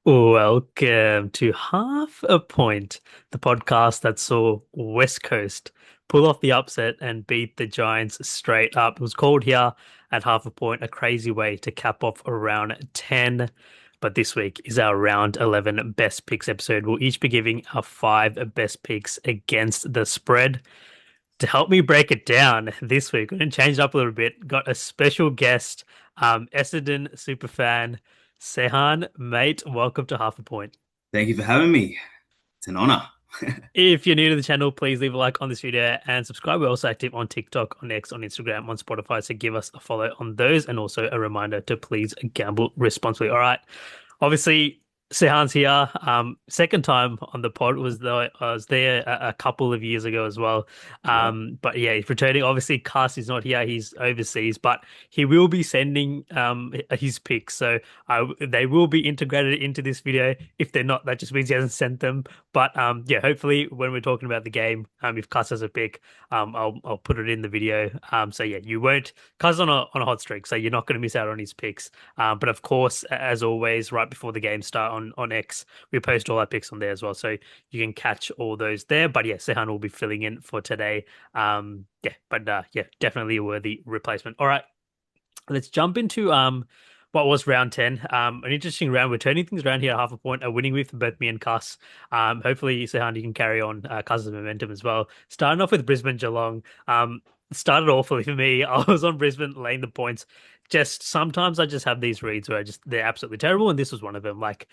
Welcome to Half a Point, the podcast that saw West Coast pull off the upset and beat the Giants straight up. It was called here at Half a Point, a crazy way to cap off round 10. But this week is our round 11 best picks episode. We'll each be giving our five best picks against the spread. To help me break it down this week, we're going to change it up a little bit. Got a special guest, Essendon superfan, Sehan. Mate, welcome to Half a Point. Thank you for having me. It's an honor. If you're new to the channel, please leave a like on this video and subscribe. We're also active on TikTok, on X, on Instagram, on Spotify, so give us a follow on those. And also a reminder to please gamble responsibly. All right. Obviously, Sehan's here. Second time on the pod was though I was there a couple of years ago as well. Yeah. But yeah, he's returning. Obviously, Cass is not here; he's overseas, but he will be sending his picks, so they will be integrated into this video. If they're not, that just means he hasn't sent them. But yeah, hopefully when we're talking about the game, if Cass has a pick, I'll put it in the video. So yeah, you won't. Cass on a hot streak, so you're not going to miss out on his picks. But of course, as always, right before the game start on X, we post all our picks on there as well, so you can catch all those there. But yeah, Sehan will be filling in for today. Yeah, but yeah, definitely a worthy replacement. All right, let's jump into what was round 10. An interesting round. We're turning things around here at Half a Point, a winning week for both me and Cuss. Hopefully, Sehan, you can carry on Cuss's momentum as well. Starting off with Brisbane Geelong. Started awfully for me. I was on Brisbane laying the points. Just sometimes I just have these reads where they're absolutely terrible, and this was one of them. Like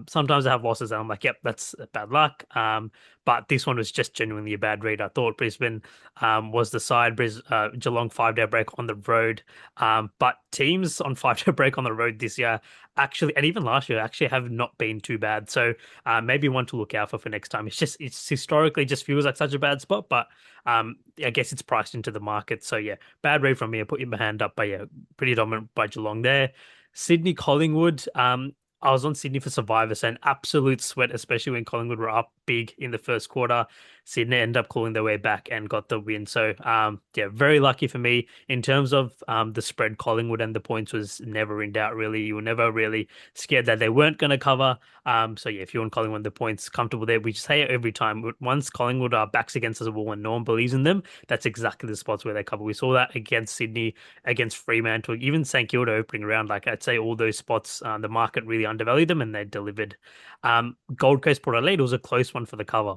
sometimes I have losses and I'm like, yep, that's bad luck. But this one was just genuinely a bad read. I thought Brisbane was the side. Geelong 5-day break on the road. But teams on 5-day break on the road this year actually, and even last year, actually have not been too bad. So maybe one to look out for next time. It's historically just feels like such a bad spot, but I guess it's priced into the market. So yeah, bad read from me. I put your hand up, but yeah, pretty dominant by Geelong there. Sydney Collingwood. I was on Sydney for Survivor, so an absolute sweat, especially when Collingwood were up big in the first quarter. Sydney ended up calling their way back and got the win. So yeah, very lucky for me. In terms of the spread, Collingwood and the points was never in doubt, really. You were never really scared that they weren't going to cover. So yeah, if you want Collingwood, the points comfortable there. We say it every time. Once Collingwood are backs against the wall and no one believes in them, that's exactly the spots where they cover. We saw that against Sydney, against Fremantle, even St Kilda opening round. Like I'd say, all those spots, the market really undervalued them and they delivered. Gold Coast Port Adelaide was a close one for the cover.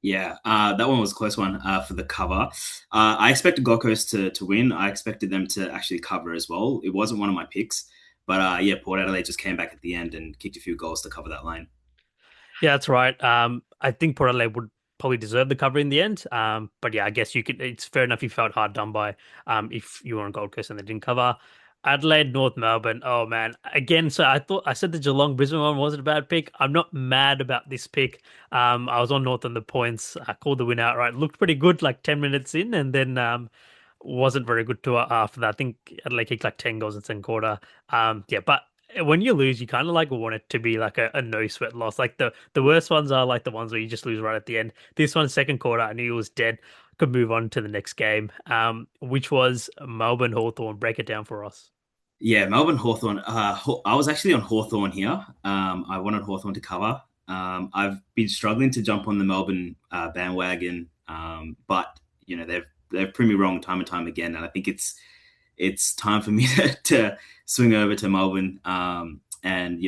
Yeah, that one was a close one for the cover. I expected Gold Coast to win. I expected them to actually cover as well. It wasn't one of my picks, but yeah, Port Adelaide just came back at the end and kicked a few goals to cover that line. Yeah, that's right. I think Port Adelaide would probably deserve the cover in the end. But yeah, I guess you could. It's fair enough. You felt hard done by. If you were on Gold Coast and they didn't cover. Adelaide, North Melbourne. Oh man, again. So I said the Geelong Brisbane one wasn't a bad pick. I'm not mad about this pick. I was on North on the points. I called the win outright. Looked pretty good like 10 minutes in, and then wasn't very good to after that. I think Adelaide kicked like 10 goals in second quarter. Yeah, but when you lose, you kind of like want it to be like a no sweat loss. Like the worst ones are like the ones where you just lose right at the end. This one, second quarter, I knew it was dead. Could move on to the next game, which was Melbourne Hawthorn. Break it down for us. Yeah, Melbourne Hawthorn. I was actually on Hawthorn here. I wanted Hawthorn to cover. I've been struggling to jump on the Melbourne bandwagon, but they've proved me wrong time and time again, and I think it's time for me to swing over to Melbourne and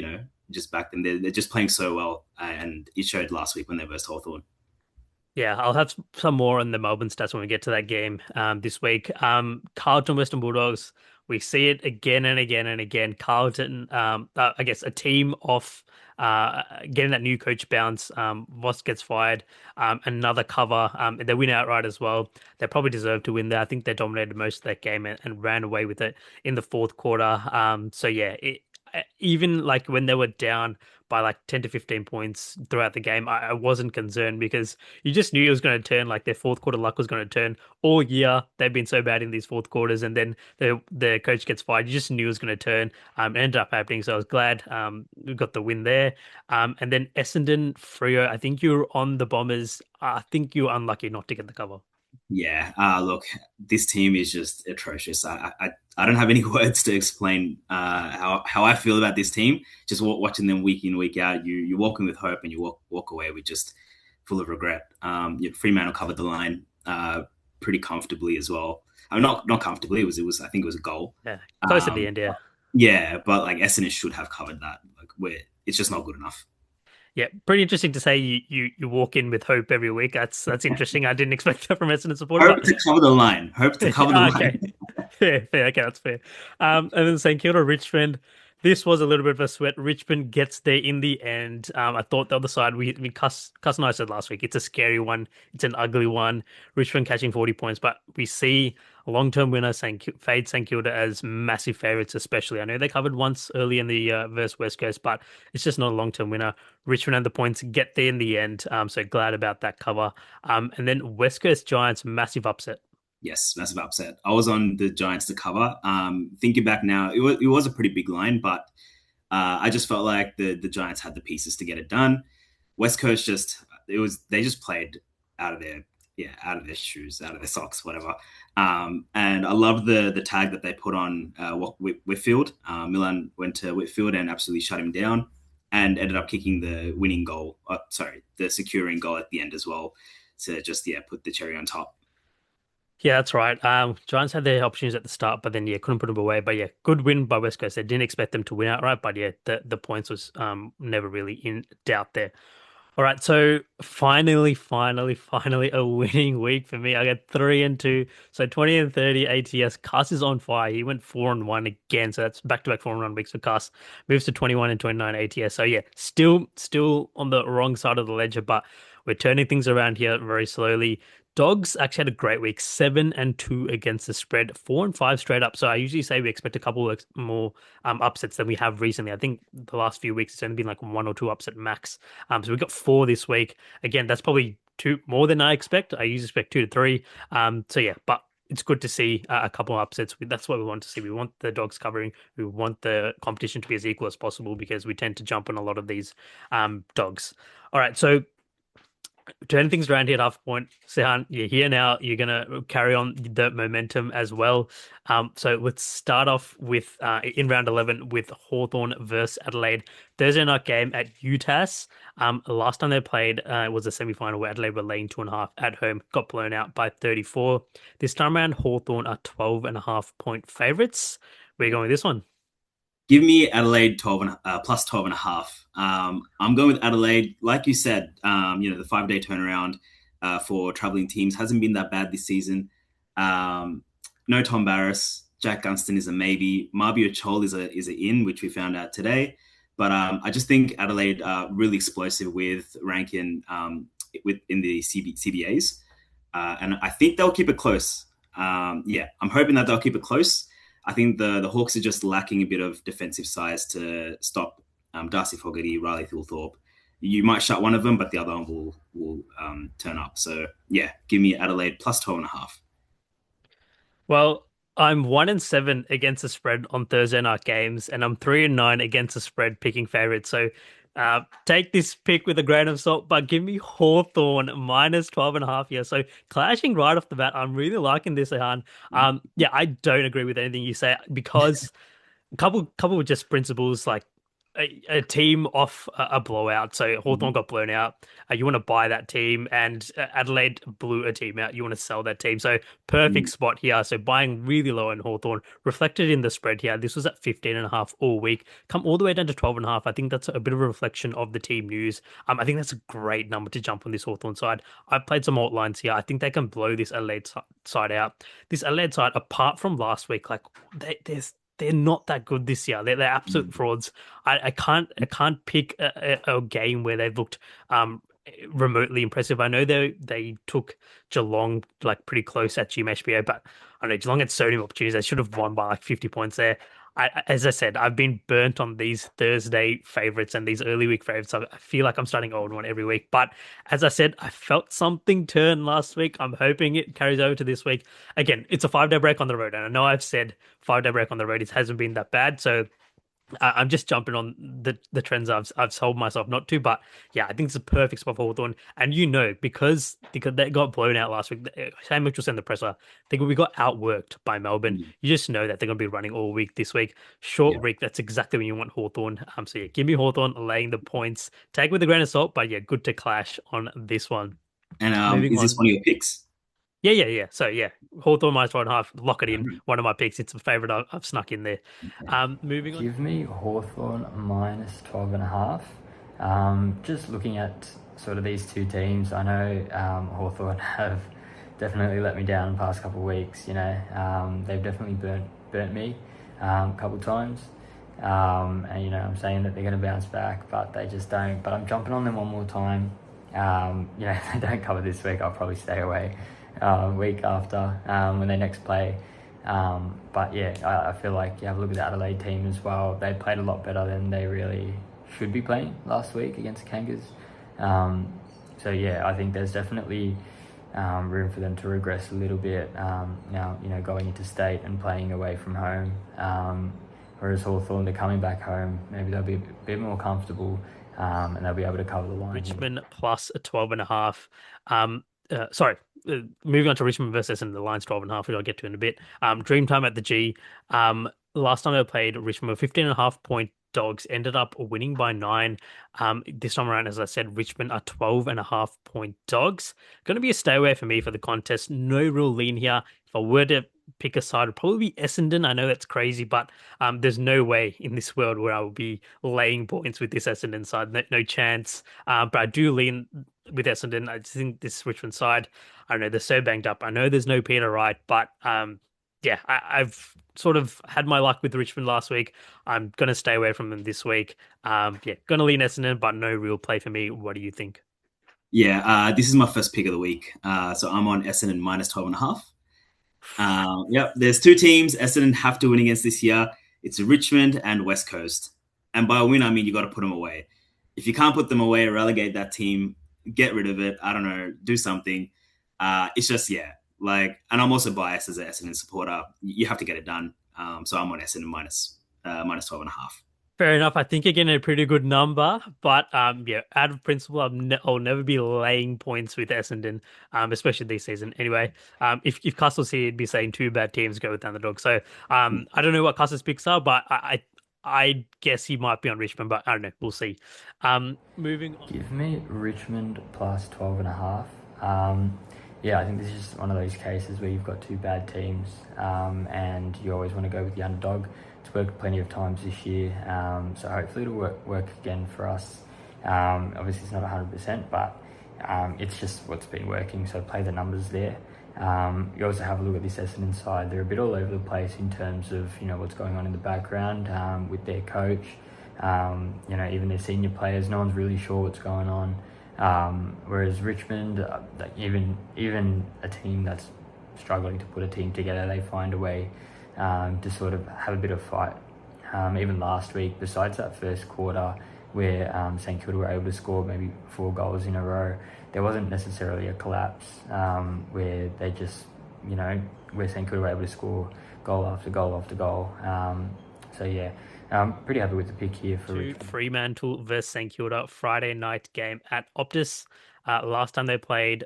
just back them. They're just playing so well, and it showed last week when they versed Hawthorn. Yeah, I'll have some more on the Melbourne stats when we get to that game this week. Carlton Western Bulldogs, we see it again and again and again. Carlton, I guess a team of getting that new coach bounce. Voss gets fired. Another cover. They win outright as well. They probably deserve to win there. I think they dominated most of that game and ran away with it in the fourth quarter. So yeah, even like when they were down by like 10 to 15 points throughout the game, I wasn't concerned because you just knew it was going to turn. Like their fourth quarter luck was going to turn all year. They've been so bad in these fourth quarters, and then the coach gets fired. You just knew it was going to turn. It ended up happening, so I was glad we got the win there. And then Essendon, Freo, I think you were on the Bombers. I think you were unlucky not to get the cover. Yeah. Look, this team is just atrocious. I don't have any words to explain how I feel about this team. Just watching them week in, week out, you walk in with hope and you walk away with just full of regret. Fremantle covered the line pretty comfortably as well. I mean, not comfortably. It was I think it was a goal. Yeah, close at the Um, end, yeah. yeah, but like Essendon should have covered that. Like where it's just not good enough. Yeah, pretty interesting to say you walk in with hope every week. That's interesting. I didn't expect that from Essendon supporter, Hope but to cover the line. Hope to cover the okay. line. Fair, fair. Okay, that's fair. And then St Kilda Richmond. This was a little bit of a sweat. Richmond gets there in the end. I thought the other side, Cuss and I said last week, it's a scary one. It's an ugly one. Richmond catching 40 points, but we see a long-term winner fade St Kilda as massive favourites, especially. I know they covered once early in the versus West Coast, but it's just not a long-term winner. Richmond and the points get there in the end. So glad about that cover. And then West Coast Giants, massive upset. Yes, massive upset. I was on the Giants to cover. Thinking back now, it was a pretty big line, but I just felt like the Giants had the pieces to get it done. West Coast just they just played out of their out of their shoes, out of their socks, whatever. And I love the tag that they put on Whitfield. Milan went to Whitfield and absolutely shut him down, and ended up kicking the winning goal. Sorry, the securing goal at the end as well to just put the cherry on top. Yeah, that's right. Giants had their opportunities at the start, but then couldn't put them away. But yeah, good win by West Coast. They didn't expect them to win outright, but yeah, the points was never really in doubt there. All right, so finally a winning week for me. I got 3-2, so 20 and 30 ATS. Cass is on fire. He went 4-1 again, so that's back-to-back 4-1 weeks for Cass. Moves to 21 and 29 ATS. So yeah, still on the wrong side of the ledger, but we're turning things around here very slowly. Dogs actually had a great week, 7-2 against the spread, 4-5 straight up. So I usually say we expect a couple of more upsets than we have recently. I think the last few weeks it's only been like one or two upset max. So we got 4 this week. Again, that's probably two more than I expect. I usually expect 2 to 3. So yeah, but it's good to see a couple of upsets. That's what we want to see. We want the dogs covering. We want the competition to be as equal as possible because we tend to jump on a lot of these dogs. All right, so turning things around here at half point. Sihan, you're here now. You're gonna carry on the momentum as well. So let's start off with in round 11 with Hawthorn versus Adelaide. Thursday night game at UTAS. Last time they played was a semi-final where Adelaide were laying 2.5 at home, got blown out by 34. This time around, Hawthorn are 12.5 point favorites. We're going with this one. Give me Adelaide 12 and plus 12 and a half. I'm going with Adelaide. Like you said, the 5 day turnaround for traveling teams hasn't been that bad this season. No Tom Barras. Jack Gunston is a maybe. Marbio Chol is a in, which we found out today. But I just think Adelaide are really explosive with ranking in the CBAs. And I think they'll keep it close. I'm hoping that they'll keep it close. I think the Hawks are just lacking a bit of defensive size to stop Darcy Fogarty, Riley Thilthorpe. You might shut one of them, but the other one will turn up. So yeah, give me Adelaide plus 12 and a half. Well, I'm 1-7 against the spread on Thursday night games, and I'm 3-9 against the spread picking favorites. So take this pick with a grain of salt, but give me Hawthorn minus 12.5 here. So clashing right off the bat. I'm really liking this, Ahan. Yeah, I don't agree with anything you say because couple of just principles like a team off a blowout. So Mm-hmm. Hawthorn got blown out. You want to buy that team, and Adelaide blew a team out. You want to sell that team. So perfect spot here. So buying really low in Hawthorn reflected in the spread here. This was at 15.5 all week. Come all the way down to 12.5. I think that's a bit of a reflection of the team news. I think that's a great number to jump on this Hawthorn side. I've played some alt lines here. I think they can blow this Adelaide side out. This Adelaide side, apart from last week, like they're not that good this year. They're absolute frauds. I can't pick a game where they've looked remotely impressive. I know they took Geelong like pretty close at GMHBA, but I know Geelong had so many opportunities. They should have won by like 50 points there. As I said, I've been burnt on these Thursday favorites and these early week favorites. I feel like I'm starting old one every week. But as I said, I felt something turn last week. I'm hoping it carries over to this week. Again, it's a 5 day break on the road, and I know I've said 5 day break on the road. It hasn't been that bad, so I'm just jumping on the trends I've told myself not to, but yeah, I think it's a perfect spot for Hawthorn. And because they got blown out last week, Sam Mitchell sent the presser. I think we got outworked by Melbourne. Mm. You just know that they're going to be running all week this week. Yeah. Short week, that's exactly when you want Hawthorn. So yeah, give me Hawthorn laying the points. Take it with a grain of salt, but yeah, good to clash on this one. And Moving is this on. one of your picks? Yeah. So yeah, Hawthorn minus 1.5. Lock it in. Um, One of my picks. It's a favorite I've snuck in there. Moving on. Give me Hawthorn minus 12 and a half. Just looking at sort of these two teams, I know Hawthorn have definitely let me down the past couple of weeks. They've definitely burnt me a couple of times. And I'm saying that they're going to bounce back, but they just don't. But I'm jumping on them one more time. If they don't cover this week, I'll probably stay away week after when they next play. But yeah, I feel like you have a look at the Adelaide team as well. They played a lot better than they really should be playing last week against the Kangas. So yeah, I think there's definitely room for them to regress a little bit now. Going into state and playing away from home. Whereas Hawthorn, they're coming back home. Maybe they'll be a bit more comfortable and they'll be able to cover the line here. Richmond plus a 12.5. Sorry, moving on to Richmond versus and the line's 12.5, which I'll get to in a bit. Dreamtime at the G. Last time I played, Richmond were 15.5 point dogs, ended up winning by 9. This time around, as I said, Richmond are 12.5 point dogs. Going to be a stay away for me for the contest. No real lean here. If I were to pick a side, it'd probably be Essendon. I know that's crazy, but there's no way in this world where I will be laying points with this Essendon side. No chance. But I do lean with Essendon. I just think this Richmond side, I don't know, they're so banged up. I know there's no Peter Wright, but yeah, I've sort of had my luck with Richmond last week. I'm gonna stay away from them this week. Yeah, gonna lean Essendon, but no real play for me. What do you think? Yeah, this is my first pick of the week. So I'm on Essendon minus 12 and a half. Yep, there's two teams Essendon have to win against this year. It's Richmond and West Coast. And by a win, I mean you got to put them away. If you can't put them away, relegate that team, get rid of it. I don't know, do something. It's just, yeah, and I'm also biased as an Essendon supporter. You have to get it done. So I'm on Essendon minus 12 and a half. Fair enough. I think you're getting a pretty good number, but yeah, out of principle, I'll never be laying points with Essendon, especially this season. Anyway, if Castle's here, he'd be saying two bad teams go down the dog. So I don't know what Castle's picks are, but I guess he might be on Richmond, but I don't know. We'll see. Moving on. Give me Richmond plus 12 and a half. Yeah, I think this is just one of those cases where you've got two bad teams and you always want to go with the underdog. It's worked plenty of times this year, so hopefully it'll work again for us. Obviously, it's not 100%, but it's just what's been working, so play the numbers there. You also have a look at this Essendon side. They're a bit all over the place in terms of what's going on in the background with their coach. Even their senior players, no one's really sure what's going on. Whereas Richmond, even a team that's struggling to put a team together, they find a way to sort of have a bit of fight. Even last week, besides that first quarter where St Kilda were able to score maybe 4 goals in a row, there wasn't necessarily a collapse where they just, where St Kilda were able to score goal after goal after goal. So yeah, I'm pretty happy with the pick here for Richmond. Fremantle versus St Kilda Friday night game at Optus. Last time they played,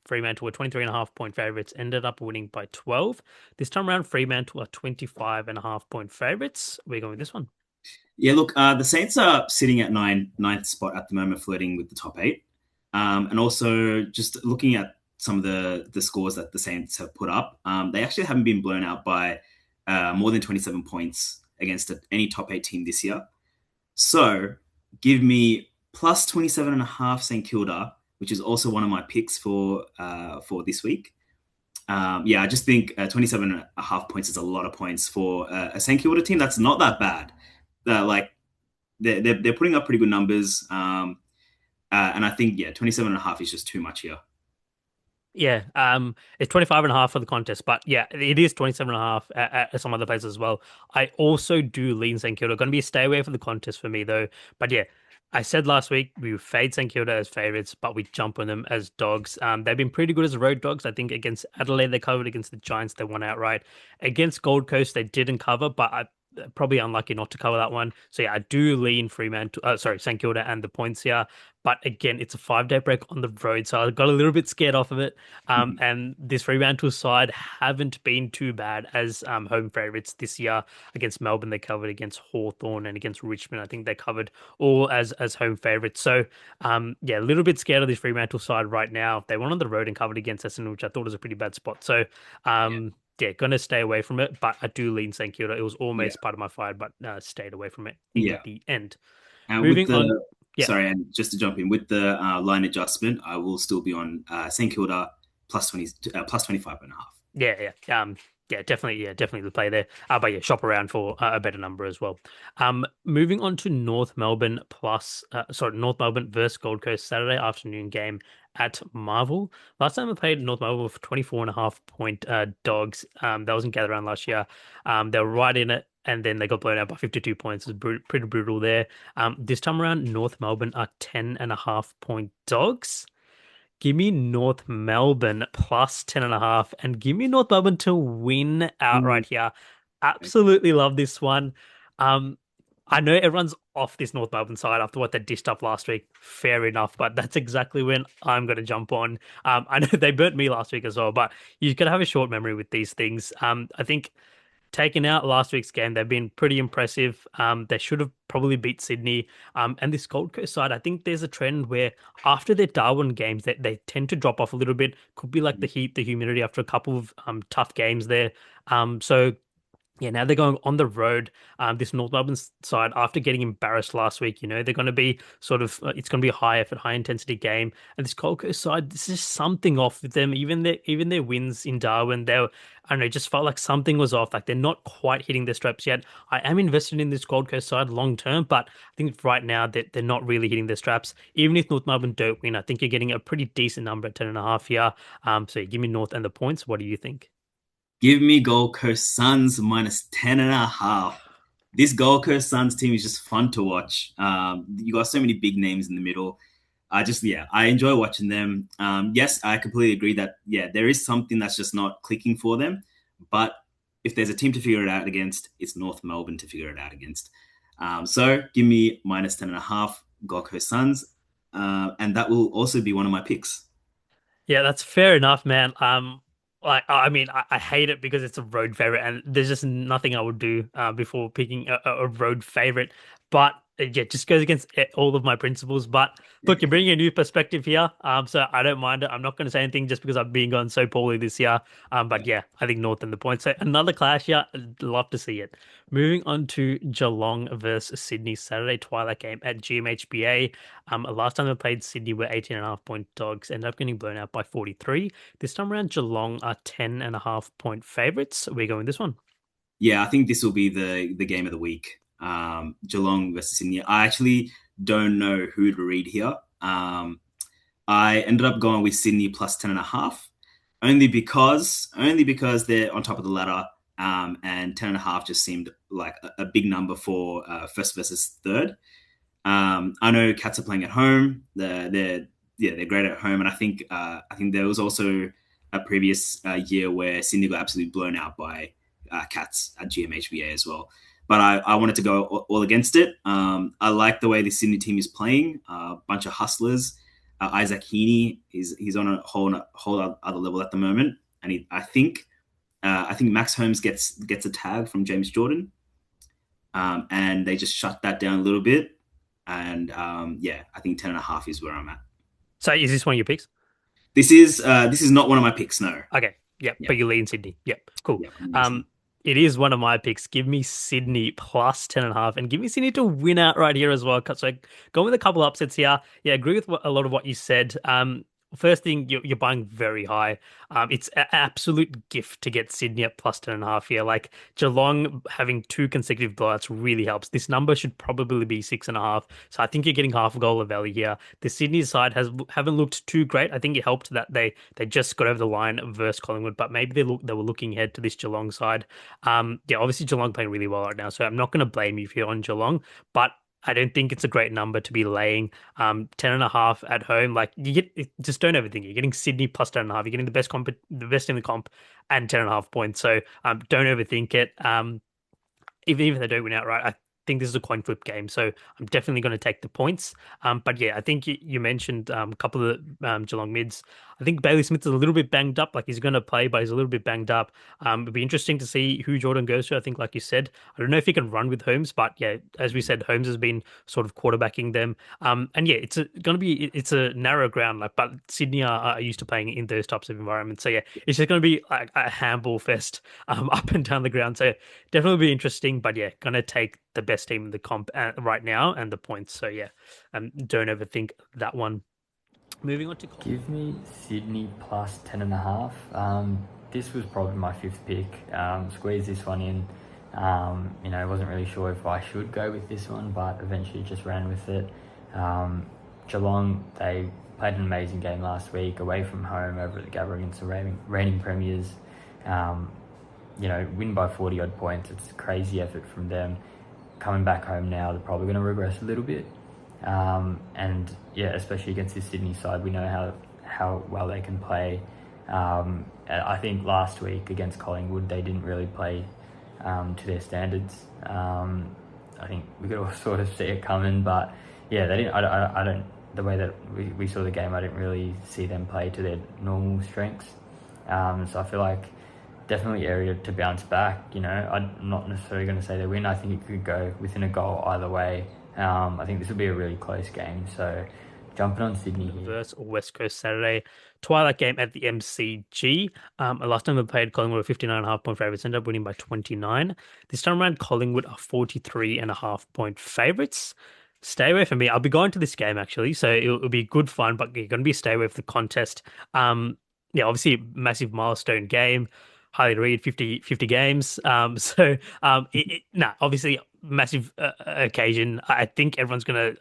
Fremantle were 23.5 point favorites, ended up winning by 12. This time around, Fremantle are 25.5 point favorites. We're going with this one. Yeah, look, the Saints are sitting at ninth spot at the moment, flirting with the top 8. And also just looking at some of the scores that the Saints have put up, they actually haven't been blown out by more than 27 points against any top 8 team this year. So give me plus 27.5 St Kilda, which is also one of my picks for this week. I just think 27.5 points is a lot of points for a St Kilda team that's not that bad. They're putting up pretty good numbers. And I think, 27.5 is just too much here. Yeah, it's 25.5 for the contest, but yeah, it is 27.5 at some other places as well. I also do lean St Kilda. Going to be a stay away for the contest for me though. But yeah, I said last week we would fade St Kilda as favourites, but we jump on them as dogs. They've been pretty good as road dogs. I think against Adelaide they covered, against the Giants they won outright. Against Gold Coast they didn't cover, but probably unlucky not to cover that one. So yeah, I do lean Fremantle, sorry, St Kilda and the points here. But again, it's a 5 day break on the road, so I got a little bit scared off of it. And this Fremantle side haven't been too bad as home favourites this year against Melbourne. They covered against Hawthorn and against Richmond. I think they covered all as home favourites. So yeah, a little bit scared of this Fremantle side right now. They went on the road and covered against Essendon, which I thought was a pretty bad spot. So Yeah. yeah, gonna stay away from it, but I do lean St Kilda. It was Yeah. almost part of my fight, but stayed away from it in Yeah. the end. And with Moving on, the yeah, sorry, and just to jump in with the line adjustment, I will still be on St Kilda plus 20 plus 25.5. yeah, definitely the play there. But yeah, shop around for a better number as well. Moving on to North Melbourne versus Gold Coast Saturday afternoon game at Marvel. Last time I played North Melbourne with 24.5 point dogs. That was in Gather Round last year. They were right in it. And then they got blown out by 52 points. It was pretty brutal there. This time around, North Melbourne are 10.5 point dogs. Give me North Melbourne plus 10.5 and give me North Melbourne to win Ooh, outright here. okay. Absolutely love this one. Um, I know everyone's off this North Melbourne side after what they dished up last week. Fair enough, but that's exactly when I'm going to jump on. I know they burnt me last week as well, but you got to have a short memory with these things. I think taking out last week's game, they've been pretty impressive. They should have probably beat Sydney. And this Gold Coast side, I think there's a trend where after their Darwin games, they tend to drop off a little bit. Could be like the heat, the humidity after a couple of tough games there. So yeah, now they're going on the road. This North Melbourne side, after getting embarrassed last week, they're going to be sort of, it's going to be a high effort, high intensity game. And this Gold Coast side, this is something off with them. Even their wins in Darwin, I don't know, it just felt like something was off. Like they're not quite hitting their straps yet. I am invested in this Gold Coast side long term, but I think right now that they're not really hitting their straps. Even if North Melbourne don't win, I think you're getting a pretty decent number at 10.5 here. So give me North and the points. What do you think? Give me Gold Coast Suns minus 10.5. This Gold Coast Suns team is just fun to watch. You got so many big names in the middle. I enjoy watching them. Yes, I completely agree that, yeah, there is something that's just not clicking for them. But if there's a team to figure it out against, it's North Melbourne to figure it out against. So give me minus 10.5 Gold Coast Suns. And that will also be one of my picks. Yeah, that's fair enough, man. Like I mean, I hate it because it's a road favorite, and there's just nothing I would do before picking a road favorite. But yeah, it just goes against all of my principles. But look, you're bringing a new perspective here, so I don't mind it. I'm not going to say anything just because I've been going so poorly this year. Yeah. But yeah, I think North and the points. So another clash here. I'd love to see it. Moving on to Geelong versus Sydney Saturday twilight game at GMHBA. Last time I played Sydney were 18.5 point dogs, ended up getting blown out by 43. This time around, Geelong are 10.5 point favorites. We're going this one. Yeah, I think this will be the game of the week. Geelong versus Sydney. I actually don't know who to read here. I ended up going with Sydney plus 10.5, only because they're on top of the ladder. And 10.5 just seemed like a big number for first versus third. I know Cats are playing at home. They're great at home, and I think there was also a previous year where Sydney got absolutely blown out by Cats at GMHBA as well. But I wanted to go all against it. I like the way the Sydney team is playing. A bunch of hustlers. Isaac Heaney, he's on a whole other level at the moment, and I think Max Holmes gets a tag from James Jordan, and they just shut that down a little bit. And yeah, I think 10.5 is where I'm at. So is this one of your picks? This is not one of my picks. No. Okay. Yep. Yeah. But you lean Sydney. Yep. Cool. Yeah. I'm listening. Um, it is one of my picks. Give me Sydney plus 10.5 and give me Sydney to win out right here as well. So going with a couple upsets here. Yeah, agree with a lot of what you said. First thing, you're buying very high. It's an absolute gift to get Sydney at plus 10.5 here. Like Geelong having two consecutive blowouts really helps. This number should probably be 6.5. So I think you're getting half a goal of value here. The Sydney side haven't looked too great. I think it helped that they just got over the line versus Collingwood, but maybe they were looking ahead to this Geelong side. Yeah, obviously Geelong playing really well right now, so I'm not going to blame you if you're on Geelong, but I don't think it's a great number to be laying 10.5 at home. Like just don't overthink it. You're getting Sydney plus 10.5. You're getting the best in the comp and 10.5 points. So don't overthink it. even if they don't win outright, I think this is a coin flip game. So I'm definitely going to take the points. But yeah, I think you mentioned a couple of Geelong mids. I think Bailey Smith is a little bit banged up. Like he's going to play, but he's a little bit banged up. It'd be interesting to see who Jordan goes to. I think, like you said, I don't know if he can run with Holmes, but yeah, as we said, Holmes has been sort of quarterbacking them. And yeah, it's a narrow ground. Like, but Sydney are used to playing in those types of environments. So yeah, it's just going to be like a handball fest up and down the ground. So definitely be interesting, but yeah, gonna take the best team in the comp right now and the points. So yeah, don't overthink that one. Moving on to Give me Sydney plus 10.5. This was probably my fifth pick. Squeeze this one in. I wasn't really sure if I should go with this one, but eventually just ran with it. Geelong, they played an amazing game last week away from home over at the Gabba against the reigning premiers. Win by 40 odd points. It's a crazy effort from them. Coming back home now, they're probably going to regress a little bit. And yeah, especially against this Sydney side, we know how well they can play. I think last week against Collingwood, they didn't really play to their standards. I think we could all sort of see it coming, but yeah, they didn't. I don't. The way that we saw the game, I didn't really see them play to their normal strengths. So I feel like definitely area to bounce back. I'm not necessarily going to say they win. I think it could go within a goal either way. I think this will be a really close game. So jumping on Sydney here. versus West Coast Saturday twilight game at the MCG. Last time they played, Collingwood were 59.5 point favorites, ended up winning by 29. This time around, Collingwood are 43.5 point favorites. Stay away from me. I'll be going to this game actually, so it'll be good fun, but you're going to be stay away from the contest. Yeah, obviously massive milestone game. Highly Reid 50 games. Obviously massive occasion. I think everyone's gonna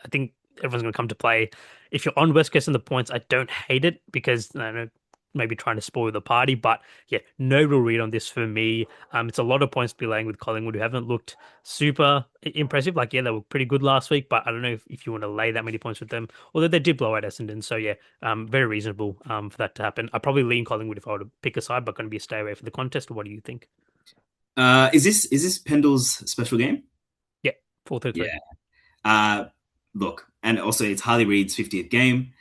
come to play. If you're on West Coast and the points, I don't hate it because I don't know, maybe trying to spoil the party. But yeah, no real read on this for me. It's a lot of points to be laying with Collingwood, who haven't looked super impressive. Like, yeah, they were pretty good last week, but I don't know if you want to lay that many points with them. Although they did blow out Essendon, so yeah, very reasonable for that to happen. I'd probably lean Collingwood if I were to pick a side, but going to be a stay away for the contest. What do you think? Is this Pendle's special game? Yeah, 4:33. Yeah. Look, and also it's Harley Reid's 50th game.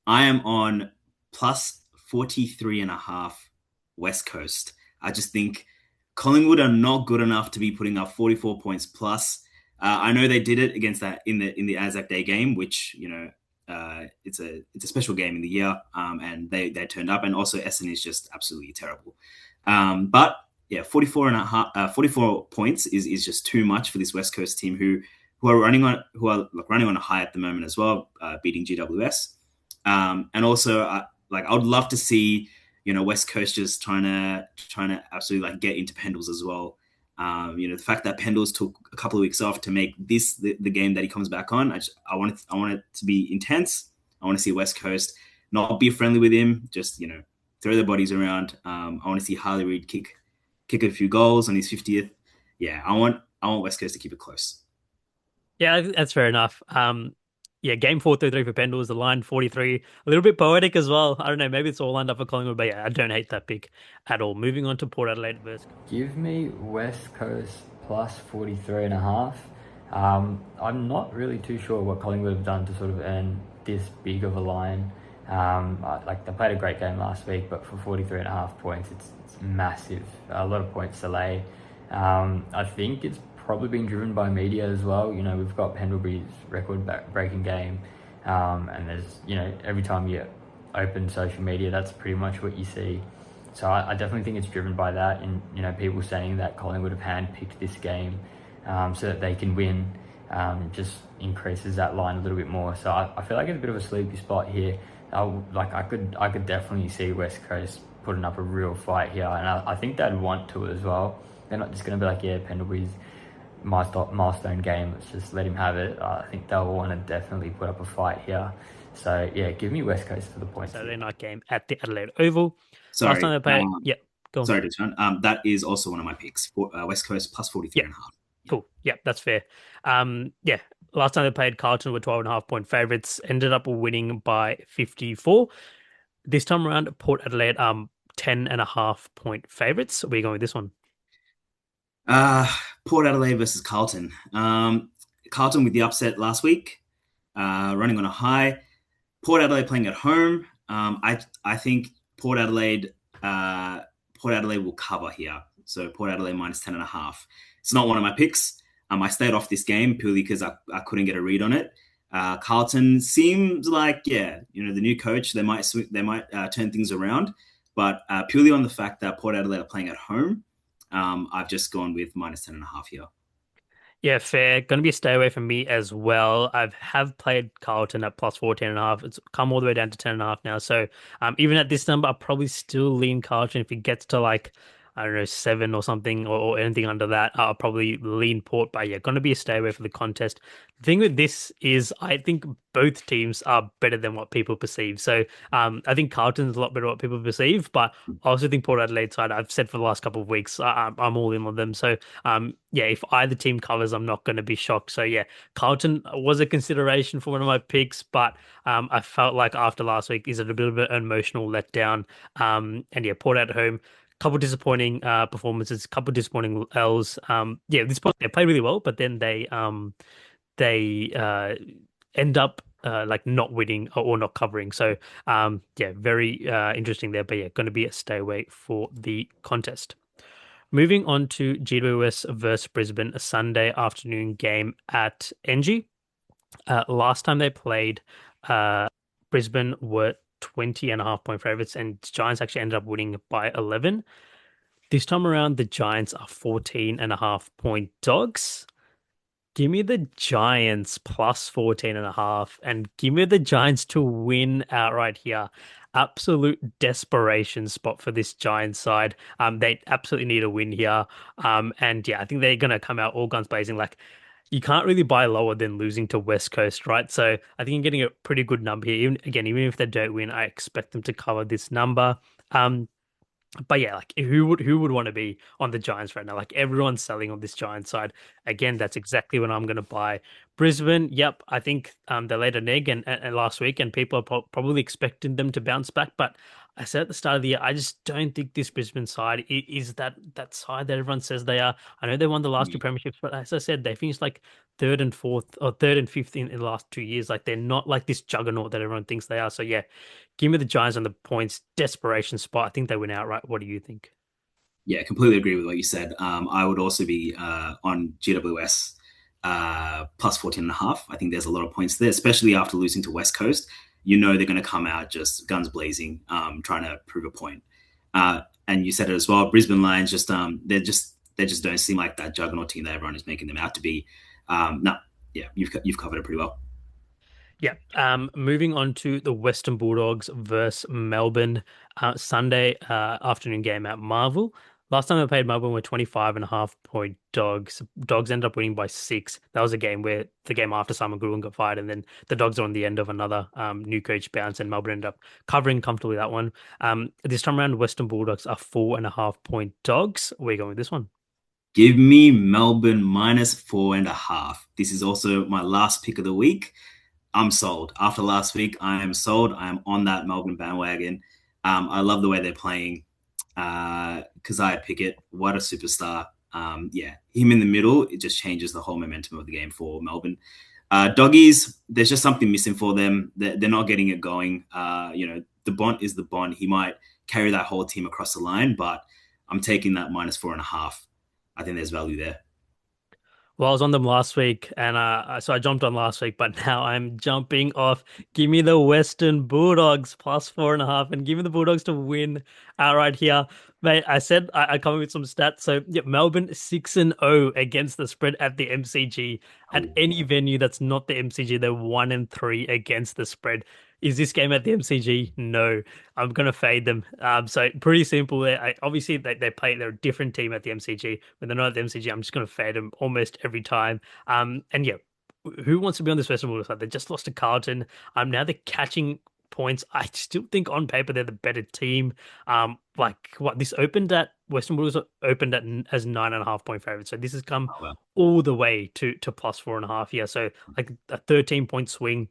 I am on plus 43.5 West Coast. I just think Collingwood are not good enough to be putting up 44 points plus. I know they did it against that in the Anzac Day game, which it's a special game in the year, and they turned up, and also Essendon is just absolutely terrible. But yeah, 44 points is just too much for this West Coast team who are running on a high at the moment as well, beating GWS. And also, I would love to see West Coast just trying to absolutely get into Pendles as well. The fact that Pendles took a couple of weeks off to make this the game that he comes back on, I want it to be intense. I want to see West Coast not be friendly with him, just throw their bodies around. I want to see Harley Reid kick a few goals on his 50th. Yeah, I want West Coast to keep it close. Yeah, that's fair enough. Yeah, game 4:33 for Pendle was the line 43. A little bit poetic as well. I don't know, maybe it's all lined up for Collingwood, but yeah, I don't hate that pick at all. Moving on to Port Adelaide versus. Give me West Coast plus 43.5. I'm not really too sure what Collingwood have done to sort of earn this big of a line. They played a great game last week, but for 43.5 points, it's massive. A lot of points to lay. I think it's probably been driven by media as well. We've got Pendlebury's record-breaking game, and there's, every time you open social media, that's pretty much what you see. So I definitely think it's driven by that, and people saying that Collingwood have handpicked this game so that they can win just increases that line a little bit more. So I feel like it's a bit of a sleepy spot here. I could definitely see West Coast putting up a real fight here, and I think they'd want to as well. They're not just going to be like, yeah, Pendlebury's milestone game, let's just let him have it. I think they'll want to definitely put up a fight here. So yeah, give me West Coast for the points. Saturday night game at the Adelaide Oval. Sorry, last time they played, yeah, go on. Sorry, Deshaun. That is also one of my picks. West Coast plus 43.5. Cool. Yeah, that's fair. Yeah, last time they played, Carlton were 12.5 point favorites, ended up winning by 54. This time around, Port Adelaide 10.5 point favorites. Where are you going with this one? Uh, Port Adelaide versus Carlton. Carlton with the upset last week, running on a high. Port Adelaide playing at home. I think Port Adelaide uh, Port Adelaide will cover here. So Port Adelaide minus 10.5. It's not one of my picks. I stayed off this game purely because I couldn't get a read on it. Carlton seems like, yeah, the new coach, they might turn things around, but purely on the fact that Port Adelaide are playing at home, I've just gone with minus 10.5 here. Yeah, fair. Going to be a stay away from me as well. I have played Carlton at plus 14.5. It's come all the way down to 10.5 now. So even at this number, I'll probably still lean Carlton. If it gets to like, I don't know, 7 or something or anything under that, I'll probably lean Port. But yeah, going to be a stay away for the contest. The thing with this is I think both teams are better than what people perceive. So I think Carlton's a lot better than what people perceive, but I also think Port Adelaide side, I've said for the last couple of weeks, I'm all in on them. So yeah, if either team covers, I'm not going to be shocked. So yeah, Carlton was a consideration for one of my picks, but I felt like after last week is it a bit of an emotional letdown. And yeah, Port at home, couple disappointing performances, couple disappointing L's. Yeah, this point they played really well, but then they end up like not winning or not covering. So yeah, very interesting there. But yeah, going to be a stay away for the contest. Moving on to GWS versus Brisbane, a Sunday afternoon game at NG. Last time they played, Brisbane were 20.5 point favorites, and Giants actually ended up winning by 11. This time around, the Giants are 14.5 point dogs. Give me the Giants plus 14.5 and give me the Giants to win outright here. Absolute desperation spot for this Giants side. They absolutely need a win here. And yeah, I think they're gonna come out all guns blazing. Like you can't really buy lower than losing to West Coast, right? So I think you're getting a pretty good number here. Even if they don't win, I expect them to cover this number. Um, but yeah, like who would want to be on the Giants right now? Like everyone's selling on this Giants side. Again, that's exactly what I'm going to buy. Brisbane, yep, I think they laid an egg and last week, and people are probably expecting them to bounce back. But I said at the start of the year, I just don't think this Brisbane side is that side that everyone says they are. I know they won the last two premierships, but as I said, they finished like third and fourth or third and fifth in the last 2 years. Like they're not like this juggernaut that everyone thinks they are. So yeah, give me the Giants on the points. Desperation spot. I think they win outright. What do you think? Yeah, completely agree with what you said. I would also be on GWS plus 14.5. I think there's a lot of points there, especially after losing to West Coast. They're going to come out just guns blazing, trying to prove a point. And you said it as well. Brisbane Lions they just don't seem like that juggernaut team that everyone is making them out to be. No, yeah, you've covered it pretty well. Yeah. Moving on to the Western Bulldogs versus Melbourne Sunday afternoon game at Marvel. Last time they played Melbourne were 25.5 point dogs. Dogs ended up winning by 6. That was a game where the game after Simon Gruen got fired, and then the Dogs are on the end of another new coach bounce, and Melbourne ended up covering comfortably that one. This time around, Western Bulldogs are 4.5 point dogs. Where are you going with this one? Give me Melbourne minus 4.5. This is also my last pick of the week. I'm sold. After last week, I am sold. I am on that Melbourne bandwagon. I love the way they're playing. Keziah Pickett, what a superstar. Yeah, him in the middle, it just changes the whole momentum of the game for Melbourne. Doggies, there's just something missing for them. They're not getting it going. The Bont is the Bont. He might carry that whole team across the line, but I'm taking that minus 4.5. I think there's value there. Well, I was on them last week, and so I jumped on last week, but now I'm jumping off. Give me the Western Bulldogs plus 4.5, and give me the Bulldogs to win outright here, mate. I said I'd come up with some stats. So yeah, Melbourne 6-0 against the spread at the MCG. At Oh, any venue that's not the MCG, they're 1-3 against the spread. Is this game at the MCG? No. I'm gonna fade them. So pretty simple there. Obviously they play they're a different team at the MCG. When they're not at the MCG, I'm just gonna fade them almost every time. And yeah, who wants to be on this Western Bulldogs side? They just lost to Carlton. Now they're catching points. I still think on paper they're the better team. Like what this opened at Western Bulldogs opened at as 9.5 point favorite. So this has come well. all the way to plus 4.5 here. So like a 13 point swing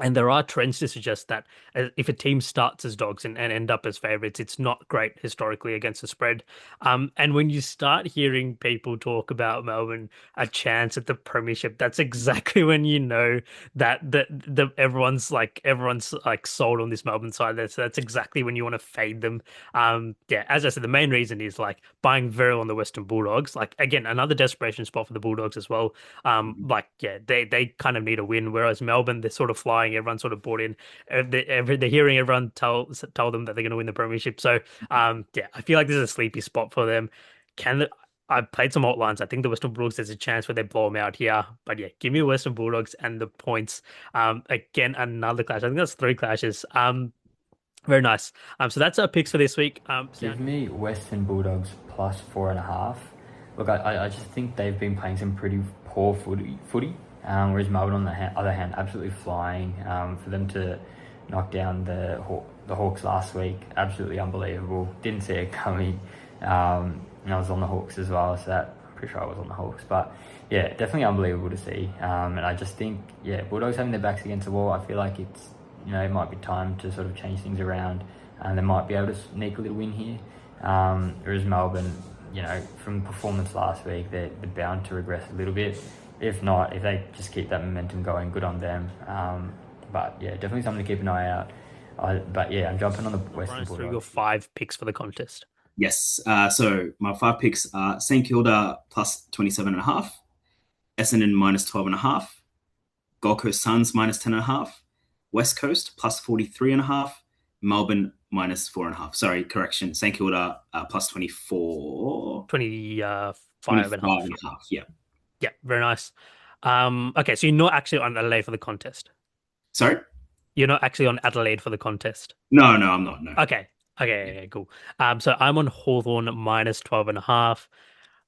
And there are trends to suggest that if a team starts as dogs and end up as favorites, it's not great historically against the spread. And when you start hearing people talk about Melbourne a chance at the premiership, that's exactly when you know that everyone's like sold on this Melbourne side. That's exactly when you want to fade them. Yeah, as I said, the main reason is like buying very on the Western Bulldogs. Like again, another desperation spot for the Bulldogs as well. Like yeah, they kind of need a win, whereas Melbourne they're sort of flying. Everyone's sort of bought in. They're hearing everyone tell them that they're going to win the premiership. So yeah, I feel like this is a sleepy spot for them. Can the, I've played some alt lines. I think the Western Bulldogs there's a chance where they blow them out here. But yeah, give me the Western Bulldogs and the points. Again, another clash. I think that's three clashes. Very nice. So that's our picks for this week. Give me Western Bulldogs plus 4.5. Look, I just think they've been playing some pretty poor footy. Whereas Melbourne, on the other hand, absolutely flying. For them to knock down the Hawks last week, absolutely unbelievable. Didn't see it coming. And I was on the Hawks as well, so I'm pretty sure I was on the Hawks. But yeah, definitely unbelievable to see. And I just think, yeah, Bulldogs having their backs against the wall, I feel like it might be time to sort of change things around, and they might be able to sneak a little win here. Whereas Melbourne, from performance last week, they're bound to regress a little bit. If not, if they just keep that momentum going, good on them. But yeah, definitely something to keep an eye out. But yeah, I'm jumping on the Western Through your Bulldogs. five picks for the contest. Yes. So my five picks are St Kilda plus 27.5, Essendon minus 12.5, Gold Coast Suns minus 10.5, West Coast plus 43.5, Melbourne minus 4.5. Sorry, correction. St Kilda plus 24, 25 and a 25 half. and a half. Yeah. Yeah, very nice. Okay, so you're not actually on Adelaide for the contest. Sorry? You're not actually on Adelaide for the contest. No, no, I'm not. No. Okay. Okay, Yeah. okay, cool. So I'm on Hawthorn minus 12 and a half,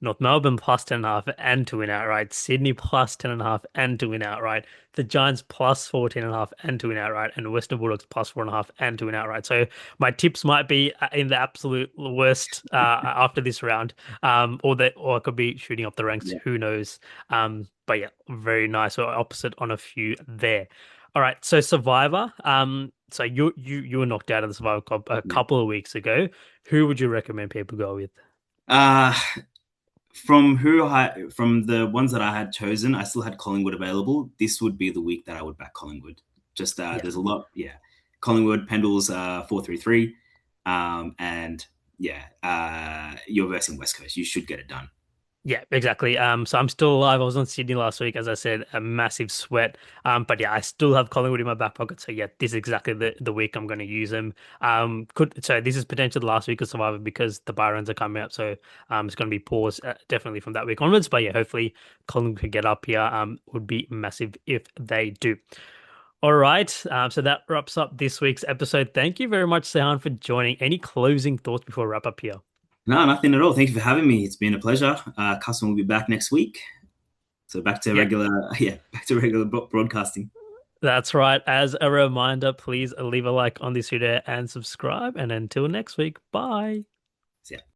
North Melbourne plus 10.5 and to win outright, Sydney plus 10.5 and to win outright, the Giants plus 14.5 and to win outright, and Western Bulldogs plus 4.5 and to win outright. So my tips might be in the absolute worst after this round, or I could be shooting up the ranks. Yeah. Who knows? But yeah, very nice. So opposite on a few there. All right, so Survivor. So you were knocked out of the Survivor Cup a Yeah. couple of weeks ago. Who would you recommend people go with? Uh, from the ones that I had chosen, I still had Collingwood available. This would be the week that I would back Collingwood. Just Yeah. there's a lot, yeah. Collingwood, Pendles, 4-3-3, and yeah, you're versing West Coast. You should get it done. Yeah, exactly. So I'm still alive. I was on Sydney last week, as I said, a massive sweat. But yeah, I still have Collingwood in my back pocket. So yeah, this is exactly the week I'm going to use them. So this is potentially the last week of Survivor because the buy runs are coming up. So it's going to be paused definitely from that week onwards. But yeah, hopefully Collingwood could get up here. Would be massive if they do. All right. So that wraps up this week's episode. Thank you very much, Sehan, for joining. Any closing thoughts before we wrap up here? No, nothing at all. Thank you for having me. It's been a pleasure. Custom will be back next week. So back to Yeah. regular, yeah, back to regular broadcasting. That's right. As a reminder, please leave a like on this video and subscribe. And until next week, bye. So, yeah.